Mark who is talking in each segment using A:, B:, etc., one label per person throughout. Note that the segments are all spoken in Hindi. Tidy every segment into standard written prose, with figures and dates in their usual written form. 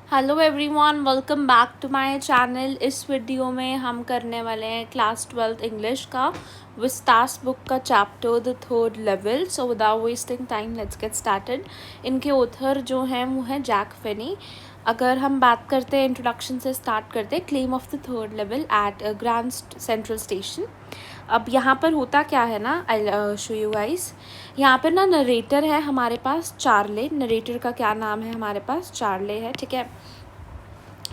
A: Hello everyone, welcome back to my channel. इस वीडियो में हम करने वाले हैं क्लास 12th इंग्लिश का विस्तास बुक का chapter the third level. So without wasting time let's get started. इनके ऑथर जो हैं वो हैं जैक फेनी। अगर हम बात करते हैं, इंट्रोडक्शन से स्टार्ट करते हैं। Claim of the third level at Grand Central Station. अब यहाँ पर होता क्या है ना, आई शो यू गाइस। यहाँ पर ना नरेटर है हमारे पास चार्ले। नरेटर का क्या नाम है हमारे पास? चार्ले है, ठीक है।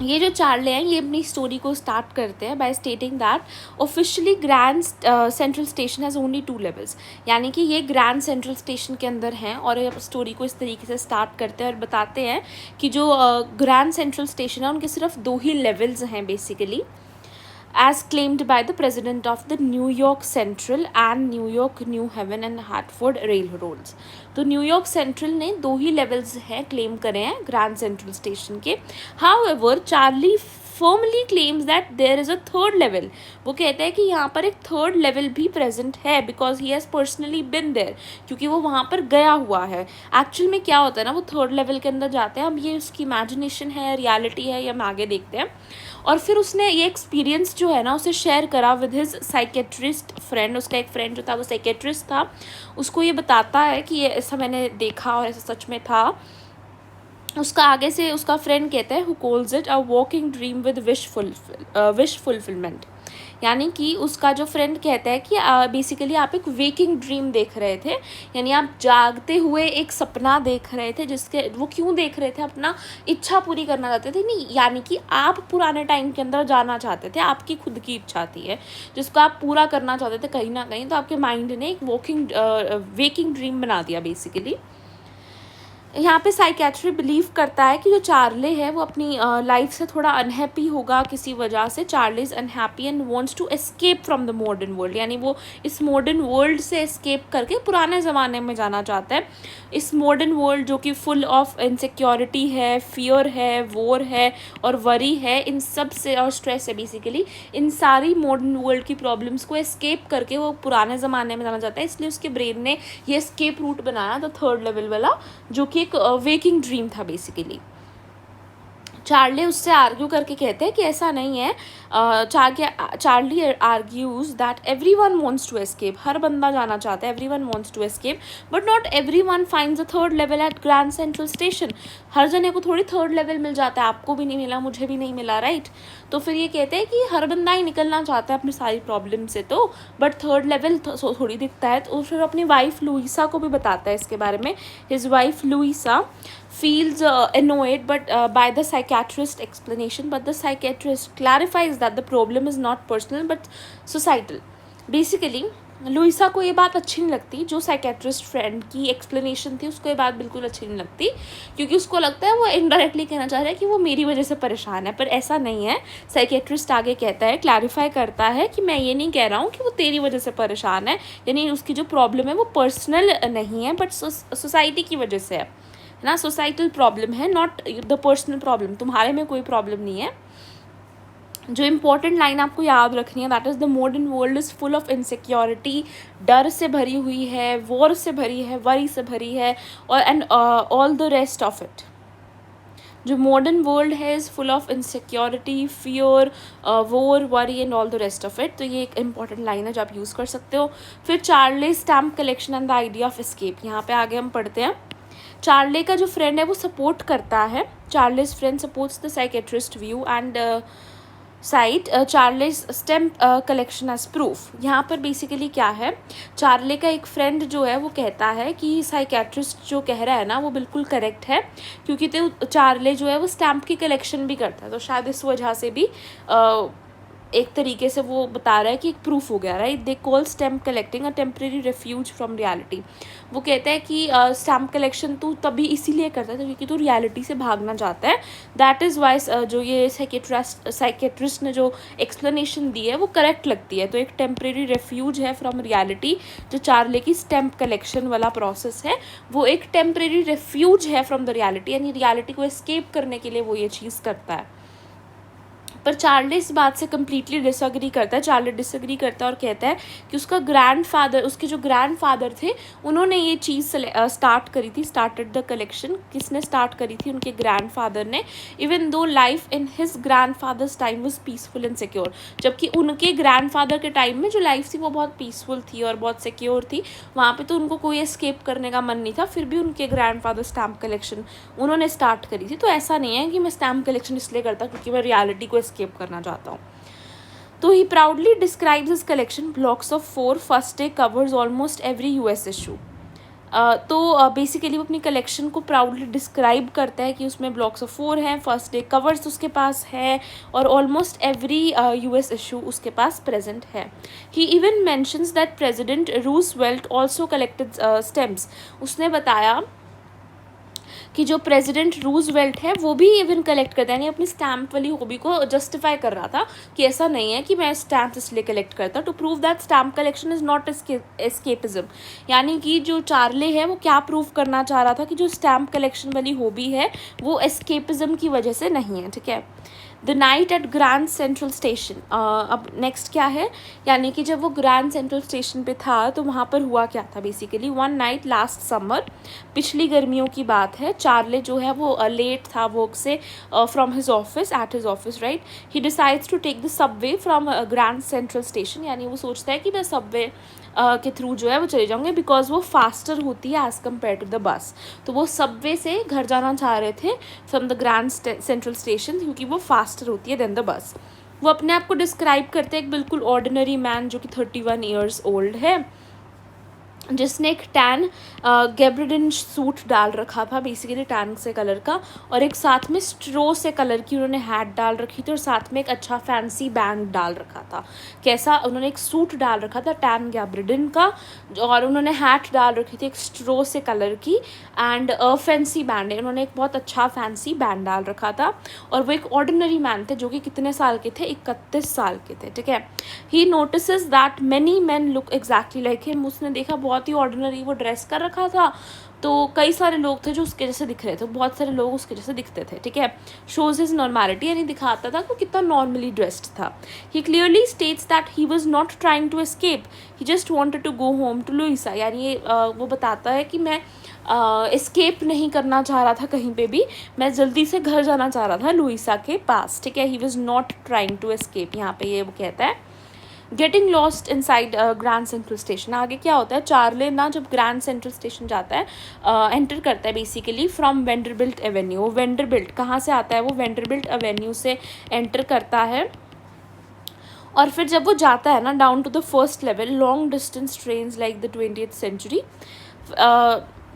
A: ये जो चार्ले हैं ये अपनी स्टोरी को स्टार्ट करते हैं by stating that officially Grand Central Station has only 2 levels. यानी कि ये ग्रैंड सेंट्रल स्टेशन के अंदर हैं और ये स्टोरी को इस तरीके से स्टार्ट करते हैं और बताते हैं कि जो ग्रैंड सेंट्रल स्टेशन है उनके सिर्फ 2 ही लेवल्स हैं basically, as claimed by the president of the New York Central and New York New Haven and Hartford Railroads। तो न्यूयॉर्क सेंट्रल ने 2 ही लेवल्स हैं क्लेम करे हैं ग्रैंड सेंट्रल स्टेशन के। However, Charlie firmly claims that there is a third level. वो कहता है कि यहाँ पर एक थर्ड लेवल भी प्रेजेंट है because he has personally been there, क्योंकि वो वहाँ पर गया हुआ है। एक्चुअल में क्या होता है ना, वो थर्ड लेवल के अंदर जाते हैं। अब ये उसकी इमेजिनेशन है, रियलिटी है, ये हम आगे देखते हैं। और फिर उसने ये एक्सपीरियंस जो है ना उसे शेयर करा विद हिज साइकेट्रिस्ट फ्रेंड। उसका एक फ्रेंड जो था वो साइकेट्रिस्ट था। उसको ये बताता है कि ये ऐसा मैंने देखा और ऐसा सच में था। उसका आगे से उसका फ्रेंड कहता है who calls it a walking dream with wish fulfilment. यानी कि उसका जो फ्रेंड कहता है कि बेसिकली आप एक वेकिंग ड्रीम देख रहे थे, यानी आप जागते हुए एक सपना देख रहे थे। जिसके वो क्यों देख रहे थे? अपना इच्छा पूरी करना चाहते थे। नहीं, यानी कि आप पुराने टाइम के अंदर जाना चाहते थे। आपकी खुद की इच्छा थी है जिसको आप पूरा करना चाहते थे कहीं ना कहीं। तो आपके माइंड ने एक वेकिंग ड्रीम बना दिया बेसिकली। यहाँ पे साइकेट्री बिलीव करता है कि जो चार्ले है वो अपनी लाइफ से थोड़ा अनहैप्पी होगा किसी वजह से। Charley is unhappy and wants to escape from the modern world. यानी वो इस मॉडर्न वर्ल्ड से एस्केप करके पुराने ज़माने में जाना चाहता है। इस मॉडर्न वर्ल्ड जो कि फुल ऑफ इनसिक्योरिटी है, फियर है, वॉर है और वरी है, इन सब से, और स्ट्रेस है बेसिकली। इन सारी मॉडर्न वर्ल्ड की प्रॉब्लम्स को एस्केप करके वो पुराने ज़माने में जाना चाहता है। इसलिए उसके ब्रेन ने ये एस्केप रूट बनाया द थर्ड लेवल वाला, जो कि एक वेकिंग ड्रीम था बेसिकली। चार्ली उससे आर्ग्यू करके कहते हैं कि ऐसा नहीं है। Charlie argues that everyone wants to escape. हर बंदा जाना चाहता है, everyone wants to escape, but not everyone finds a third level at Grand Central station. हर जने को थोड़ी थर्ड लेवल मिल जाता है। आपको भी नहीं मिला, मुझे भी नहीं मिला, राइट? तो फिर ये कहते हैं कि हर बंदा ही निकलना चाहता है अपनी सारी प्रॉब्लम से, तो बट थर्ड लेवल थोड़ी दिखता है। तो फिर अपनी वाइफ लुइसा को भी बताता है इसके बारे में। His wife Louisa feels annoyed by the psychiatrist explanation, but the psychiatrist clarifies that the problem is not personal but societal। Basically Louisa को ये बात अच्छी नहीं लगती, जो साइकेट्रिस्ट फ्रेंड की एक्सप्लेनेशन थी उसको ये बात बिल्कुल अच्छी नहीं लगती, क्योंकि उसको लगता है वो इनडायरेक्टली कहना चाह रहा है कि वो मेरी वजह से परेशान है, पर ऐसा नहीं है। साइकेट्रिस्ट आगे कहता है, क्लैरिफाई करता है कि मैं ये नहीं कह रहा हूँ कि वो तेरी वजह से परेशान है, यानी उसकी जो प्रॉब्लम है वो पर्सनल नहीं है बट सोसाइटी की वजह से है ना। सोसाइटल प्रॉब्लम है, नॉट द पर्सनल प्रॉब्लम। तुम्हारे में कोई प्रॉब्लम नहीं है। जो इम्पोर्टेंट लाइन आपको याद रखनी है, that is the modern world is full of insecurity. डर से भरी हुई है, वॉर से भरी है, वरी से भरी है, और and all the rest of it. जो मॉडर्न वर्ल्ड है is full of insecurity, fear, war, worry and all the rest of it. तो ये एक इंपॉर्टेंट लाइन है जो आप यूज़ कर सकते हो। फिर Charlie stamp collection and the idea of escape. यहाँ पे आगे हम पढ़ते हैं। चार्ले का जो फ्रेंड है वो सपोर्ट करता है, Charley's friend supports the psychiatrist view and cites Charley's stamp collection as proof. यहाँ पर बेसिकली क्या है, चार्ले का एक फ्रेंड जो है वो कहता है कि साइकेट्रिस्ट जो कह रहा है ना वो बिल्कुल करेक्ट है, क्योंकि तो चार्ले जो है वो स्टैम्प की कलेक्शन भी करता है। तो शायद इस वजह से भी एक तरीके से वो बता रहा है कि एक प्रूफ हो गया, right? They call stamp collecting a temporary refuge from reality. वो कहते हैं कि स्टैम्प कलेक्शन तू तभी इसीलिए करता है क्योंकि तू रियलिटी से भागना चाहता है। दैट इज़ वाई जो ये साइकेट्रिस्ट ने जो एक्सप्लेनेशन दी है वो करेक्ट लगती है। तो एक टेम्प्रेरी रेफ्यूज है फ्रॉम रियलिटी। जो चार्ले की स्टैम्प कलेक्शन वाला प्रोसेस है वो एक टेम्प्रेरी रेफ्यूज है फ्रॉम द रियलिटी, यानी रियलिटी को एस्केप करने के लिए वो ये चीज़ करता है। पर चार्ली इस बात से कम्प्लीटली डिसअग्री करता है। चार्ली डिसअग्री करता है और कहता है कि उसके जो ग्रैंडफादर थे उन्होंने ये चीज़ स्टार्ट करी थी, स्टार्टेड द कलेक्शन। किसने स्टार्ट करी थी? उनके ग्रैंडफादर ने। Even though life in his grandfathers time was peaceful and secure, जबकि उनके ग्रैंडफादर के टाइम में जो लाइफ थी वो बहुत पीसफुल थी और बहुत सिक्योर थी। वहाँ पे तो उनको कोई एस्केप करने का मन नहीं था, फिर भी उनके ग्रैंडफादर स्टैम्प कलेक्शन उन्होंने स्टार्ट करी थी। तो ऐसा नहीं है कि मैं स्टैम्प कलेक्शन इसलिए करता क्योंकि मैं रियलिटी को एस्केप करना चाहता हूँ। तो ही proudly describes his collection blocks of 4 first day covers almost every US issue. तो बेसिकली वो अपनी कलेक्शन को प्राउडली डिस्क्राइब करता है कि उसमें ब्लॉक्स ऑफ 4 हैं, फर्स्ट डे कवर्स उसके पास है और ऑलमोस्ट एवरी यूएस इशू उसके पास प्रेजेंट है। He even mentions that president Roosevelt also collected stamps. उसने बताया कि जो प्रेसिडेंट रूजवेल्ट है वो भी इवन कलेक्ट करता है, यानी अपनी स्टैम्प वाली हॉबी को जस्टिफाई कर रहा था कि ऐसा नहीं है कि मैं स्टैम्प इसलिए कलेक्ट करता, to prove that stamp collection is not escapism. यानी कि जो चार्ले है वो क्या प्रूव करना चाह रहा था कि जो स्टैम्प कलेक्शन वाली हॉबी है वो एस्केपिज्म की वजह से नहीं है, ठीक है। The night at Grand Central Station. अब नेक्स्ट क्या है, यानी कि जब वो ग्रैंड सेंट्रल स्टेशन पे था तो वहाँ पर हुआ क्या था basically. One night last summer, पिछली गर्मियों की बात है, चार्ले जो है वो लेट था वर्क से from his office, at his office right. He decides to take the subway from Grand Central Station, यानी वो सोचता है कि मैं सबवे के थ्रू जो है वो चले जाऊँगे बिकॉज वो फास्टर होती है as compare to the bus. तो वो सबवे से घर जाना चाह रहे थे from the grand Central station क्योंकि वो फास्टर होती है देन द बस। वो अपने आप को डिस्क्राइब करते हैं एक बिल्कुल ऑर्डिनरी मैन जो कि 31 ईयर्स ओल्ड है, जिसने एक टैन गैब्रिडिन सूट डाल रखा था, बेसिकली टैन से कलर का, और एक साथ में स्ट्रो से कलर की उन्होंने हैट डाल रखी थी और साथ में एक अच्छा फैंसी बैंड डाल रखा था। कैसा? उन्होंने एक सूट डाल रखा था टैन गैब्रिडिन का और उन्होंने हैट डाल रखी थी एक स्ट्रो से कलर की एंड फैंसी बैंड है, उन्होंने एक बहुत अच्छा फैंसी बैंड डाल रखा था। और वो एक ऑर्डिनरी मैन थे जो कि कितने साल के थे? 31 साल के थे, ठीक है। He notices that many man look exactly like him. उसने देखा बहुत ही ऑर्डिनरी वो ड्रेस कर रखा था, तो कई सारे लोग थे जो उसके जैसे दिख रहे थे, बहुत सारे लोग उसके जैसे दिखते थे, ठीक है। शोज हिज नॉर्मैलिटी, यानी दिखाता था कि कितना नॉर्मली ड्रेस्ड था। He clearly states that he was not trying to escape, he just wanted to go home to Louisa. यानी वो बताता है कि मैं एस्केप नहीं करना चाह रहा था कहीं पे भी, मैं जल्दी से घर जाना चाह रहा था लुइसा के पास, ठीक है। He was not trying to escape, यहाँ पे ये वो कहता है। Getting lost inside Grand Central Station. आगे क्या होता है, चार्ले ना जब ग्रैंड सेंट्रल स्टेशन जाता है, एंटर करता है बेसिकली फ्रॉम वेंडरबिल्ट एवेन्यू। वो वेंडरबिल्ट कहाँ से आता है? वो वेंडरबिल्ट एवेन्यू से एंटर करता है और फिर जब वो जाता है ना down to the first level, long distance trains like the 20th century,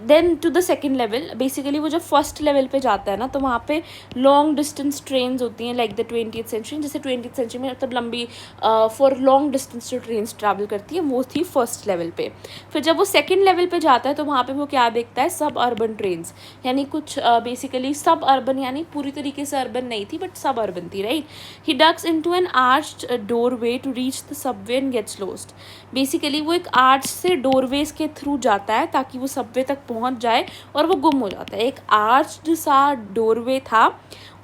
A: then to the second level. Basically वो जब फर्स्ट लेवल पे जाता है ना तो वहाँ पे लॉन्ग डिस्टेंस ट्रेन्स होती हैं लाइक द 20th सेंचुरी। जैसे 20th सेंचुरी में मतलब लंबी फॉर लॉन्ग डिस्टेंस जो ट्रेन्स ट्रैवल करती है वो थी फर्स्ट लेवल पे। फिर जब वो सेकेंड लेवल पे जाता है तो वहाँ पे वो क्या देखता है? सब अर्बन ट्रेन्स, यानी कुछ बेसिकली सब अर्बन, यानी पूरी तरीके से अर्बन नहीं थी बट सब अर्बन थी, right. He ducks into an arched doorway to reach the subway and gets lost. Basically वो एक आर्च से डोरवेज के थ्रू जाता है ताकि वो सबवे तक पहुंच जाए और वो गुम हो जाता है। एक आर्च्ड सा डोरवे था,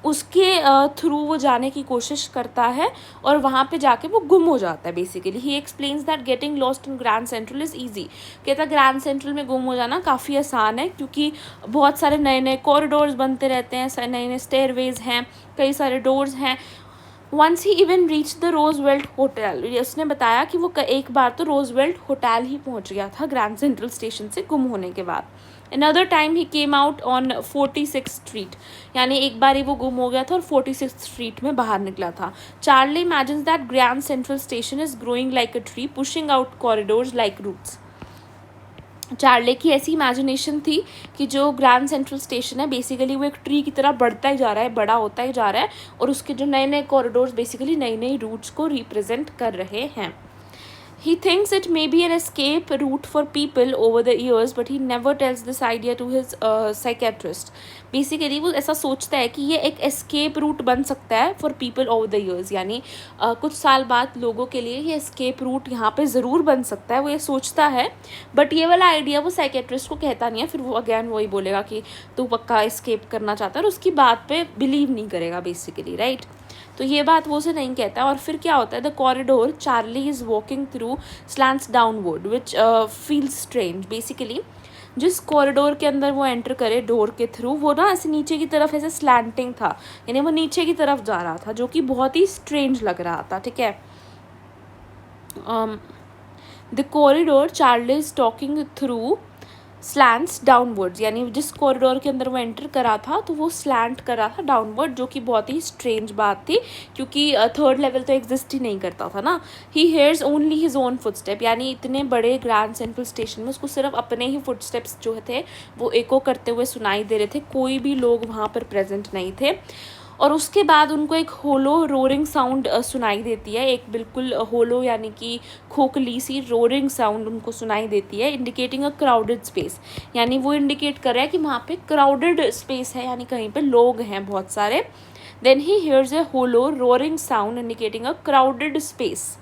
A: उसके थ्रू वो जाने की कोशिश करता है और वहाँ पे जाके वो गुम हो जाता है basically. He explains that getting lost in grand central is easy. कहता है ग्रैंड सेंट्रल में गुम हो जाना काफ़ी आसान है क्योंकि बहुत सारे नए नए कॉरिडोर्स बनते रहते हैं, नए नए स्टेयरवेज हैं, कई सारे डोर्स हैं। Once he even reach the Roosevelt Hotel. उसने बताया कि वो एक बार तो रोजवेल्ट होटल ही पहुंच गया था ग्रैंड सेंट्रल स्टेशन से गुम होने के बाद। Another time he came out on 46th street, यानी एक बार ही वो गुम हो गया था और 46th स्ट्रीट में बाहर निकला था। Charlie imagines that Grand Central Station is growing like a tree pushing out corridors like roots. Charley की ऐसी इमेजिनेशन थी कि जो ग्रैंड सेंट्रल स्टेशन है बेसिकली वो एक ट्री की तरह बढ़ता ही जा रहा है, बड़ा होता ही जा रहा है और उसके जो नए नए कॉरिडोर्स बेसिकली नई नई रूट्स को रिप्रेजेंट कर रहे हैं। He thinks it may be an escape route for people over the years, but he never tells this idea to his psychiatrist. Basically वो ऐसा सोचता है कि ये एक escape route बन सकता है for people over the years, यानी कुछ साल बाद लोगों के लिए ये escape route यहाँ पे ज़रूर बन सकता है, वो ये सोचता है। बट ये वाला आइडिया वो साइकेट्रिस्ट को कहता नहीं है, फिर वो अगैन वही बोलेगा कि तू पक्का escape करना चाहता है और उसकी बात पे बिलीव नहीं करेगा बेसिकली, राइट। तो ये बात वो उसे नहीं कहता। और फिर क्या होता है, the corridor Charlie is walking through slants downward which feels strange. Basically जिस कॉरिडोर के अंदर वो एंटर करे डोर के थ्रू, वो ना ऐसे नीचे की तरफ ऐसे स्लैंटिंग था, यानी वो नीचे की तरफ जा रहा था, जो कि बहुत ही स्ट्रेंज लग रहा था। ठीक है, the corridor Charlie is talking through slants downwards, यानी जिस कॉरिडोर के अंदर वो एंटर करा था तो वो स्लैंट कर रहा था डाउनवर्ड, जो कि बहुत ही स्ट्रेंज बात थी, क्योंकि थर्ड लेवल तो एग्जिस्ट ही नहीं करता था ना। He hears only his own footstep, यानी इतने बड़े ग्रैंड सेंट्रल स्टेशन में उसको सिर्फ अपने ही फुटस्टेप्स जो थे वो एको करते हुए सुनाई दे रहे थे, कोई भी लोग वहाँ पर प्रेजेंट नहीं थे। और उसके बाद उनको एक होलो रोरिंग साउंड सुनाई देती है, एक बिल्कुल होलो यानी कि खोखली सी रोरिंग साउंड उनको सुनाई देती है, इंडिकेटिंग अ क्राउडेड स्पेस, यानी वो इंडिकेट कर रहा है कि वहाँ पे क्राउडेड स्पेस है, यानी कहीं पे लोग हैं बहुत सारे। Then he hears a hollow roaring sound indicating a crowded space.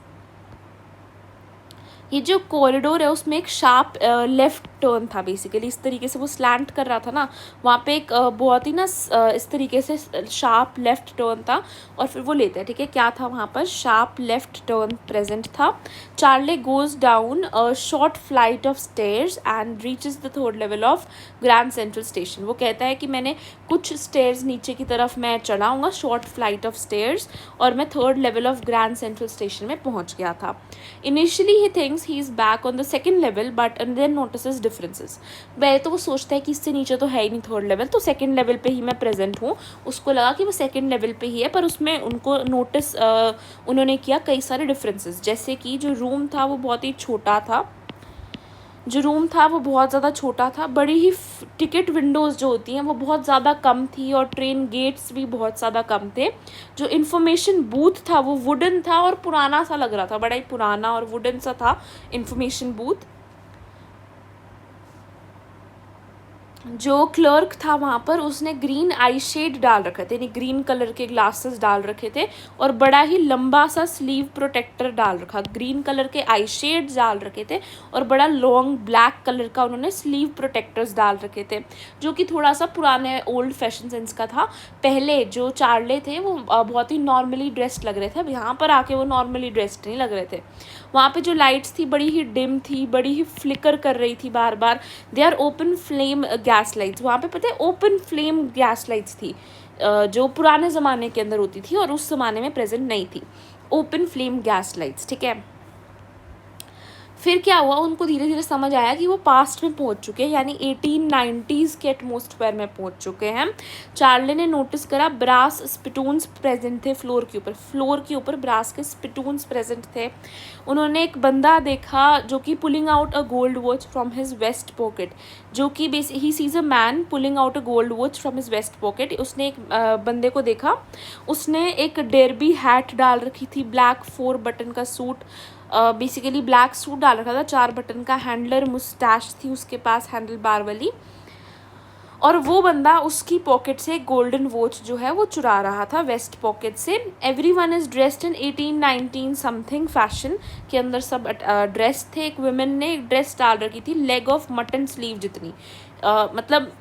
A: ये जो कॉरिडोर है उसमें एक शार्प लेफ़्ट टर्न था, बेसिकली इस तरीके से वो स्लैंट कर रहा था ना, वहाँ पे एक बहुत ही ना इस तरीके से शार्प लेफ़्ट टर्न था, और फिर वो लेते हैं। ठीक है, क्या था वहाँ पर, शार्प लेफ़्ट टर्न प्रेजेंट था। Charlie goes down a short flight of stairs and reaches the third level of grand Central station. वो कहता है कि मैंने कुछ स्टेयर्स नीचे की तरफ मैं चढ़ाऊँगा, शॉर्ट फ्लाइट ऑफ स्टेयर्स, और मैं third level of grand Central station में पहुँच गया था। Initially he thinks he is back on the second level but and then notices differences। पहले तो वो सोचता है कि इससे नीचे तो है ही नहीं थर्ड लेवल, तो सेकंड लेवल पे ही मैं प्रेजेंट हूँ। उसको लगा कि वो सेकंड लेवल पे ही है, पर उसमें उनको नोटिस उन्होंने किया कई सारे डिफरेंसेस, जैसे कि जो रूम था वो बहुत ही छोटा था, बहुत ज़्यादा छोटा था, बड़ी ही टिकट विंडोज़ जो होती हैं वो बहुत ज़्यादा कम थी, और ट्रेन गेट्स भी बहुत ज़्यादा कम थे। जो इन्फॉर्मेशन बूथ था वो वुडन था और पुराना सा लग रहा था, बड़ा ही पुराना और वुडन सा था इन्फॉर्मेशन बूथ। जो क्लर्क था वहाँ पर उसने ग्रीन आई शेड डाल रखे थे, यानी ग्रीन कलर के ग्लासेस डाल रखे थे, और बड़ा ही लंबा सा स्लीव प्रोटेक्टर डाल रखा, ग्रीन कलर के आई शेड्स डाल रखे थे, और बड़ा लॉन्ग ब्लैक कलर का उन्होंने स्लीव प्रोटेक्टर्स डाल रखे थे, जो कि थोड़ा सा पुराने ओल्ड फैशन सेंस का था। पहले जो चार्ले थे वो बहुत ही नॉर्मली ड्रेस्ड लग रहे थे, अब यहाँ पर आके वो नॉर्मली ड्रेस्ड नहीं लग रहे थे। वहाँ पे जो लाइट्स थी बड़ी ही डिम थी, बड़ी ही फ्लिकर कर रही थी बार बार। They are open flame gas lights, वहाँ पे पता है ओपन फ्लेम गैस लाइट्स थी, जो पुराने ज़माने के अंदर होती थी और उस ज़माने में प्रेजेंट नहीं थी, ओपन फ्लेम गैस लाइट्स। ठीक है, फिर क्या हुआ, उनको धीरे धीरे समझ आया कि वो पास्ट में पहुंच चुके हैं, यानी 1890s के एटमॉस्फेयर में पहुंच चुके हैं। चार्ली ने नोटिस करा ब्रास स्पिटून्स प्रेजेंट थे फ्लोर के ऊपर ब्रास के स्पिटून्स प्रेजेंट थे। उन्होंने एक बंदा देखा जो कि pulling out a gold watch from his vest pocket, जो कि he sees a man pulling out a gold watch from his vest pocket. उसने एक बंदे को देखा, उसने एक डेरबी हैट डाल रखी थी, ब्लैक 4 बटन का सूट, बेसिकली ब्लैक सूट डाल रखा था, 4 बटन का, हैंडलर मुस्टैश थी उसके पास हैंडल बार वाली, और वो बंदा उसकी पॉकेट से गोल्डन वॉच जो है वो चुरा रहा था वेस्ट पॉकेट से। Everyone is dressed in 1819 something fashion के अंदर सब ड्रेस थे। एक वुमेन ने एक ड्रेस डाल रखी थी लेग ऑफ मटन स्लीव जितनी, मतलब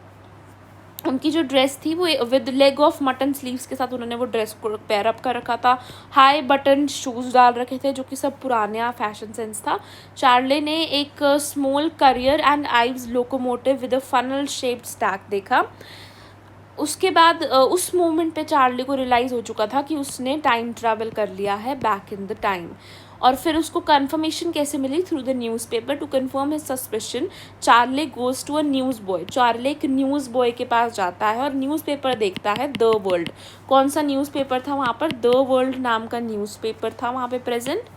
A: उनकी जो ड्रेस थी वो with leg of mutton sleeves के साथ उन्होंने वो ड्रेस को पैर अप कर रखा था। हाई बटन शूज़ डाल रखे थे, जो कि सब पुराना फैशन सेंस था। चार्ले ने एक small career and Ives locomotive with a funnel shaped stack देखा। उसके बाद उस मोमेंट पे चार्ली को रियलाइज़ हो चुका था कि उसने टाइम ट्रैवल कर लिया है बैक इन द टाइम। और फिर उसको कन्फर्मेशन कैसे मिली, through the newspaper. To confirm his suspicion Charlie goes to a news boy, Charlie एक न्यूज़ बॉय के पास जाता है और न्यूज़पेपर देखता है द वर्ल्ड। कौन सा न्यूज़पेपर था वहाँ पर, द वर्ल्ड नाम का न्यूज़पेपर था वहाँ पे present.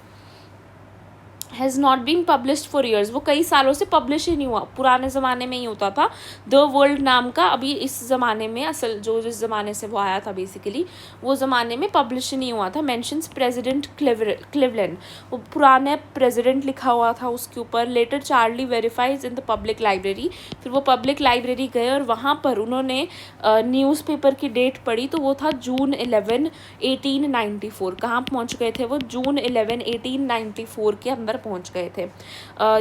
A: Has not been published for years, वो कई सालों से पब्लिश ही नहीं हुआ, पुराने ज़माने में ही होता था द वर्ल्ड नाम का, अभी इस ज़माने में असल जो जिस ज़माने से वो आया था बेसिकली वो ज़माने में पब्लिश नहीं हुआ था। मेंशंस प्रेसिडेंट क्लिवलैंड, वो पुराने प्रेसिडेंट लिखा हुआ था उसके ऊपर। Later Charlie verifies in the public library, फिर वो पब्लिक लाइब्रेरी गए और वहाँ पर उन्होंने न्यूज़पेपर की डेट पढ़ी, तो वो था जून 11 1894। कहाँ पहुँच गए थे वो, जून 11 1894 के अंदर पहुंच गए थे।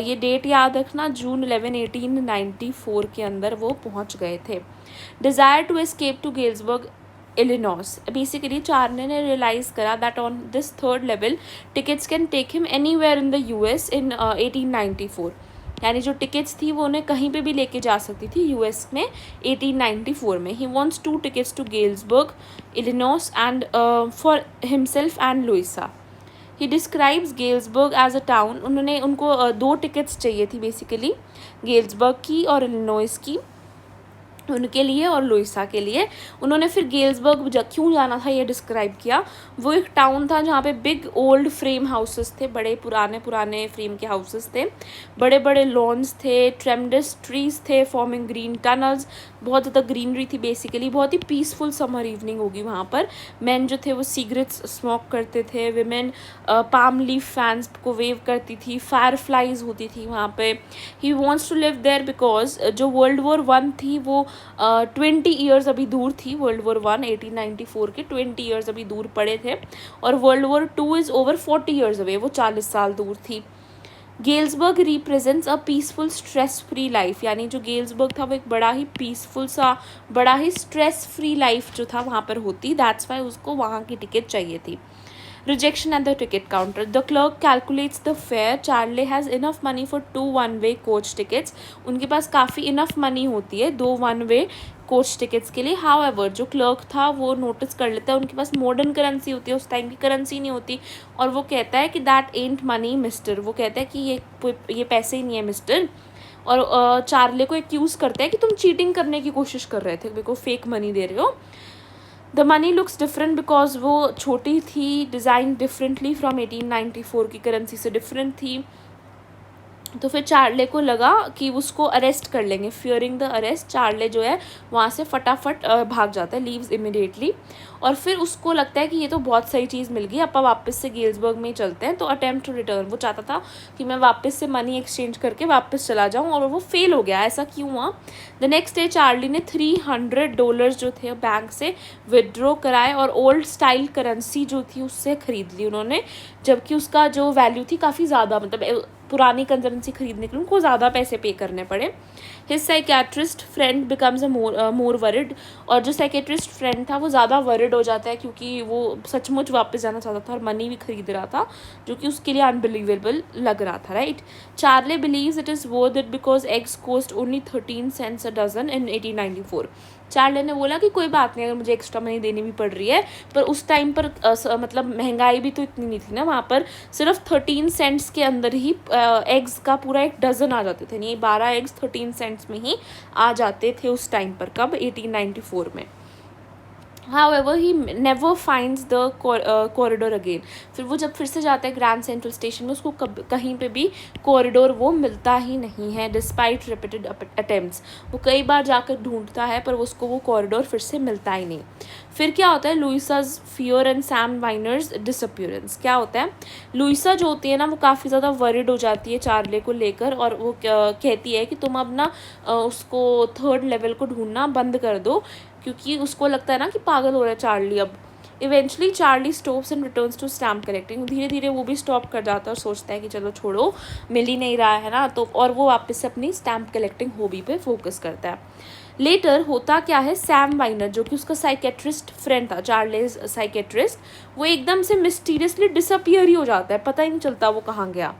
A: ये डेट याद रखना, जून 11 1894 के अंदर वो पहुंच गए थे। Desire to escape to Galesburg Illinois. Basically Charlie ने रियलाइज़ करा that on this third level tickets can take him anywhere in the US in 1894। यानी जो टिकट्स थी वो उन्हें कहीं पे भी लेके जा सकती थी यूएस में 1894 में। He wants 2 tickets to Galesburg Illinois and for himself and Louisa. He describes Galesburg as a town. उन्होंने उनको 2 टिकट्स चाहिए थी बेसिकली, गेल्सबर्ग की और इलिनॉइस की, उनके लिए और लुइसा के लिए। उन्होंने फिर गेल्सबर्ग क्यों जाना था ये डिस्क्राइब किया। वो एक टाउन था जहाँ पे बिग ओल्ड फ्रेम हाउसेस थे, बड़े पुराने पुराने फ्रेम के हाउसेस थे, बड़े बड़े लॉन्स थे, ट्रेमडस ट्रीज थे फॉर्मिंग ग्रीन टनल्स, बहुत ज़्यादा ग्रीनरी थी बेसिकली। बहुत ही पीसफुल समर इवनिंग होगी वहाँ पर। मैन जो थे वो सिगरेट्स स्मोक करते थे, विमेन पाम लीफ फैंस को वेव करती थी, फायर फ्लाइज होती थी वहाँ पे। He wants to live there because जो वर्ल्ड वॉर 1 थी वो 20 ईयर्स अभी दूर थी। वर्ल्ड वॉर 1 1894 के 20 ईयर्स अभी दूर पड़े थे, और world war 2 is over 40 years away, वो 40 साल दूर थी। Galesburg represents a peaceful stress free life. यानी जो गेल्सबर्ग था वो एक बड़ा ही पीसफुल सा, बड़ा ही स्ट्रेस फ्री लाइफ जो था वहाँ पर होती। दैट्स वाई उसको वहाँ की टिकट चाहिए थी। Rejection at the ticket counter. The clerk calculates the fare. Charlie has enough money for 2 one-way coach tickets. उनके पास काफ़ी enough money होती है 2 one-way कोच टिकट्स के लिए। However, जो क्लर्क था वो नोटिस कर लेता है उनके पास मॉडर्न करेंसी होती है, उस टाइम की करेंसी नहीं होती, और वो कहता है कि दैट एंट मनी मिस्टर। वो कहता है कि ये पैसे ही नहीं है मिस्टर। और चार्ले को एक्यूज़ करता है कि तुम चीटिंग करने की कोशिश कर रहे थे, मेरे को फेक मनी दे रहे हो। The money looks different because वो छोटी थी, डिज़ाइन डिफरेंटली फ्रॉम 1894 की करेंसी से डिफरेंट थी। तो फिर चार्ले को लगा कि उसको अरेस्ट कर लेंगे। फियरिंग द अरेस्ट, चार्ले जो है वहाँ से फटाफट भाग जाता है, लीव्स इमिडिएटली। और फिर उसको लगता है कि ये तो बहुत सही चीज़ मिल गई, अपन वापस से गेल्सबर्ग में ही चलते हैं। तो अटेम्प्ट टू रिटर्न, वो चाहता था कि मैं वापस से मनी एक्सचेंज करके वापस चला जाऊँ, और वो फेल हो गया। ऐसा क्यों हुआ? द नेक्स्ट डे चार्ली ने $300 जो थे बैंक से विदड्रॉ कराए और ओल्ड स्टाइल करेंसी जो थी उससे ख़रीद ली उन्होंने, जबकि उसका जो वैल्यू थी काफ़ी ज़्यादा, मतलब पुरानी करेंसी खरीदने के लिए उनको ज़्यादा पैसे पे करने पड़े। His psychiatrist friend becomes a more worried. और जो साइकेट्रिस्ट फ्रेंड था वो ज़्यादा वरिड हो जाता है क्योंकि वो सचमुच वापस जाना चाहता था और मनी भी खरीद रहा था, जो कि उसके लिए अनबिलीवेबल लग रहा था, right. Charley believes it is worth it because eggs cost only 13 cents a dozen in 1894। Charley ने बोला कि कोई बात नहीं, अगर मुझे एक्स्ट्रा मनी देनी भी पड़ रही है, पर उस टाइम पर मतलब महंगाई भी तो इतनी नहीं थी ना वहाँ पर। सिर्फ 13 सेंट्स के अंदर ही एग्स का पूरा एक डज़न आ जाते थे, नहीं 12 एग्स 13 सेंट्स में ही आ जाते थे उस टाइम पर। कब? 1894 में। However, he never finds the corridor again. फिर वो जब फिर से जाता है ग्रैंड सेंट्रल स्टेशन में, उसको कहीं पे भी कॉरिडोर वो मिलता ही नहीं है, डिस्पाइट रिपीटेड अटेम्प्ट्स। वो कई बार जाकर ढूंढता है पर उसको वो कॉरिडोर फिर से मिलता ही नहीं। फिर क्या होता है? Louisa's fear and Sam Weiner's disappearance. क्या होता है? लुइसा जो होती है ना वो काफ़ी ज़्यादा वरिड हो जाती है चार्ले को लेकर, और वो कहती है कि तुम अब ना उसको 3rd लेवल को ढूंढना बंद कर दो, क्योंकि उसको लगता है ना कि पागल हो रहा है चार्ली अब। Eventually Charlie stops and returns to stamp collecting. धीरे धीरे वो भी स्टॉप कर जाता है और सोचता है कि चलो छोड़ो, मिल ही नहीं रहा है ना, तो और वो वापस से अपनी स्टैम्प कलेक्टिंग हॉबी पे फोकस करता है। लेटर होता क्या है, सैम वाइनर जो कि उसका साइकेट्रिस्ट फ्रेंड था, चार्लेज साइकेट्रिस्ट, वो एकदम से मिस्टीरियसली डिसअपियर ही हो जाता है, पता ही नहीं चलता वो कहाँ गया।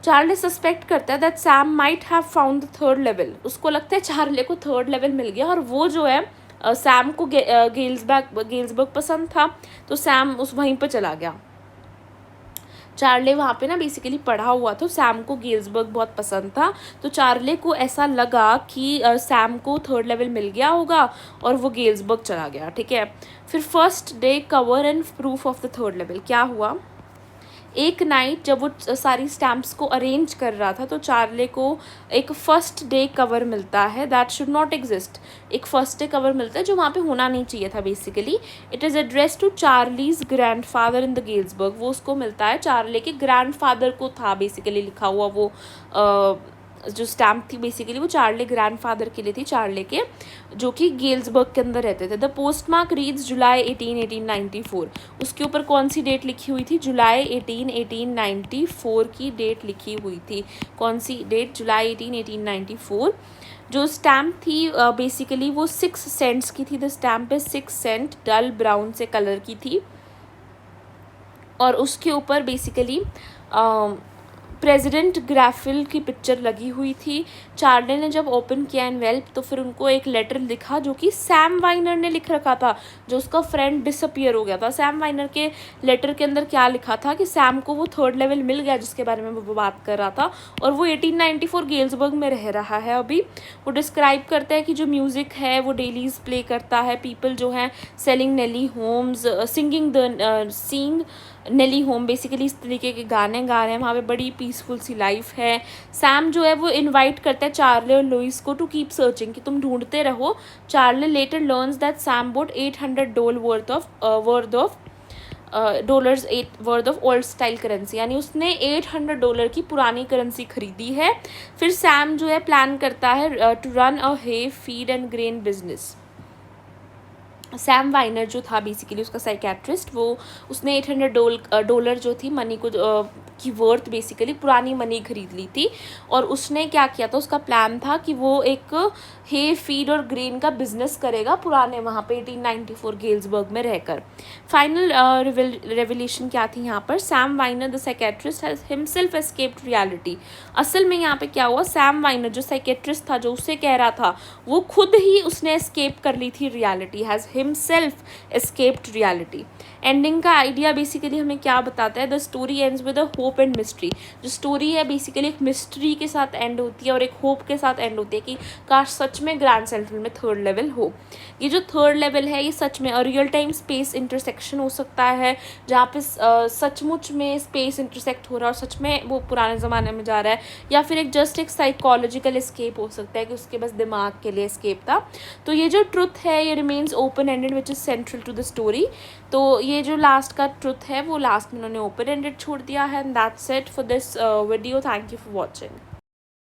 A: चार्ले सस्पेक्ट करता है that Sam might have found the 3rd level. उसको लगता है चार्ले को 3rd लेवल मिल गया, और वो जो है सैम को गेल्सबर्ग पसंद था, तो सैम उस वहीं पर चला गया। चार्ले वहाँ पे ना बेसिकली पढ़ा हुआ था, सैम को गेल्सबर्ग बहुत पसंद था, तो चार्ले को ऐसा लगा कि सैम को 3rd लेवल मिल गया होगा और वो गेल्सबर्ग चला गया, ठीक है। फिर first day cover and proof of the 3rd level. क्या हुआ? एक नाइट जब वो सारी स्टैम्प्स को अरेंज कर रहा था तो चार्ले को एक फर्स्ट डे कवर मिलता है, दैट शुड नॉट एग्जिस्ट। एक फर्स्ट डे कवर मिलता है जो वहाँ पे होना नहीं चाहिए था basically. It is addressed to Charley's grandfather in the Galesburg. वो उसको मिलता है, चार्ले के ग्रैंडफादर को था बेसिकली लिखा हुआ वो जो स्टैम्प थी बेसिकली वो चार्ले ग्रैंडफादर के लिए थी, चार्ले के, जो कि गेल्सबर्ग के अंदर रहते थे। द पोस्टमार्क रीड्स जुलाई 18, 1894। उसके ऊपर कौन सी डेट लिखी हुई थी? जुलाई 18, 1894 की डेट लिखी हुई थी। कौन सी डेट? जुलाई 18, 1894। जो स्टैम्प थी बेसिकली वो 6 सेंट्स की थी। The stamp is 6 cent, dull brown से कलर की थी, और उसके ऊपर बेसिकली प्रेसिडेंट ग्रैफिल की पिक्चर लगी हुई थी। चार्ले ने जब ओपन किया एनवेल्प तो फिर उनको एक लेटर लिखा जो कि सैम वाइनर ने लिख रखा था, जो उसका फ्रेंड डिसअपियर हो गया था। सैम वाइनर के लेटर के अंदर क्या लिखा था कि सैम को वो 3rd लेवल मिल गया जिसके बारे में वो बात कर रहा था, और वो 1894 गेल्सबर्ग में रह रहा है अभी। वो डिस्क्राइब करता है कि जो म्यूज़िक है वो डेलीज प्ले करता है, पीपल जो हैं सेलिंग नेली होम्स, सीइंग नेली होम, बेसिकली इस तरीके के गाने गा रहे हैं वहाँ पे, बड़ी पीसफुल सी लाइफ है। सैम जो है वो इनवाइट करता है चार्ले और लुइस को टू कीप सर्चिंग, कि तुम ढूंढते रहो। Charley later learns that Sam bought $800 worth of old style currency, यानी उसने $800 की पुरानी करेंसी खरीदी है। फिर सैम जो है प्लान करता है to run a hay feed and grain business. Sam Weiner जो था बेसिकली उसका साइकेट्रिस्ट, वो उसने $800 जो थी मनी को की वर्थ बेसिकली पुरानी मनी खरीद ली थी, और उसने क्या किया था, उसका प्लान था कि वो एक हे फीड और ग्रेन का बिजनेस करेगा पुराने वहाँ पे 1894 गेल्सबर्ग में रहकर। फाइनल रेवल्यूशन क्या थी यहाँ पर? Sam Weiner the psychiatrist has himself escaped reality. असल में यहाँ पे क्या हुआ, सैम वाइनर जो साइकेट्रिस्ट था, जो उससे कह रहा था, वो खुद ही उसने एस्केप कर ली थी reality, has himself escaped reality. Ending का आइडिया बेसिकली हमें क्या बताता है? The story ends with a hope and mystery. जो स्टोरी है बेसिकली एक मिस्ट्री के साथ एंड होती है और एक होप के साथ एंड होती है कि काश सच में ग्रैंड सेंट्रल में 3rd लेवल हो। ये जो 3rd लेवल है ये सच में रियल टाइम स्पेस इंटरसेक्शन हो सकता है, जहाँ पे सचमुच में स्पेस इंटरसेक्ट हो रहा है और सच में वो पुराने ज़माने में जा रहा है, या फिर एक साइकोलॉजिकल एस्केप हो सकता है कि उसके बस दिमाग के लिए एस्केप था। तो ये जो ट्रुथ है ये remains open ended which is central to the story. तो ये जो लास्ट का ट्रुथ है वो लास्ट में उन्होंने ओपन एंडेड छोड़ दिया है। And that's it for this video. Thank you for watching.